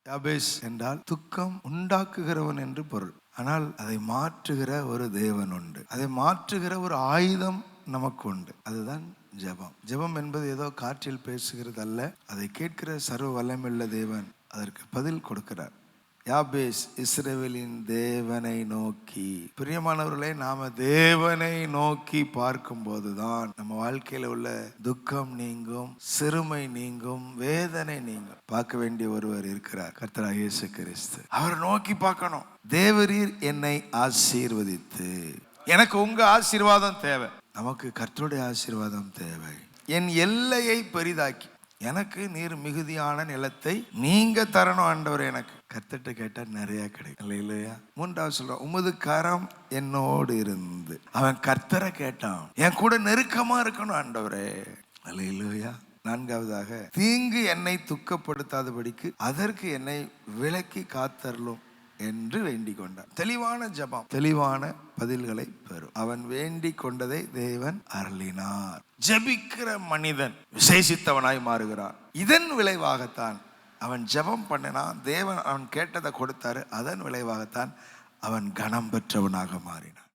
யாபேஸ் என்றால் துக்கம் உண்டாக்குகிறவன் என்று பொருள். ஆனால் அதை மாற்றுகிற ஒரு தேவன் உண்டு. அதை மாற்றுகிற ஒரு ஆயுதம் நமக்கு உண்டு. அதுதான் ஜெபம். ஜெபம் என்பது ஏதோ காற்றில் பேசுகிறது அல்ல. அதை கேட்கிற சர்வ வல்லமையுள்ள தேவன் அதற்கு பதில் கொடுக்கிறார். யாபேஸ் இஸ்ரவேலின் தேவனை நோக்கி. பிரியமானவர்களே, நாம தேவனை நோக்கி பார்க்கும் போதுதான் நம்ம வாழ்க்கையில உள்ள துக்கம் நீங்கும், சிறுமை நீங்கும், வேதனை நீங்கும். பார்க்க வேண்டிய ஒருவர் இருக்கிறார், கர்த்தராகிய இயேசு கிறிஸ்து. அவரை நோக்கி பார்க்கணும். தேவரீர் என்னை ஆசீர்வதித்து. எனக்கு உங்க ஆசீர்வாதம் தேவை. நமக்கு கர்த்தருடைய ஆசீர்வாதம் தேவை. என் எல்லையை பெரிதாக்கி எனக்கு நீர் மிகுதியான நிலத்தை நீங்க தரணும் ஆண்டவர். எனக்கு கர்த்தர்ட்ட கேட்டா நிறைய கிடைக்கும் இல்லையா? மூன்றாவது சொல்றான், உமது கரம் என்னோடு இருந்து. அவன் கர்த்தரை கேட்டான், என் கூட நெருக்கமா இருக்கணும் ஆண்டவரே. அல்லேலூயா. நான்காவதாக, தீங்கு என்னை துக்கப்படுத்தாதபடிக்கு அதற்கு என்னை விலக்கி காத்தருளும் என்று வேண்டிக் கொண்டான். தெளிவான ஜெபம் தெளிவான பதில்களை பெறும். அவன் வேண்டிக் கொண்டதை தேவன் அருளினார். ஜெபிக்கிற மனிதன் விசேஷித்தவனாய் மாறுகிறான். இதன் விளைவாகத்தான் அவன் ஜெபம் பண்ணினான். தேவன் அவன் கேட்டதை கொடுத்தாரு. அதன் விளைவாகத்தான் அவன் கனம் பெற்றவனாக மாறினான்.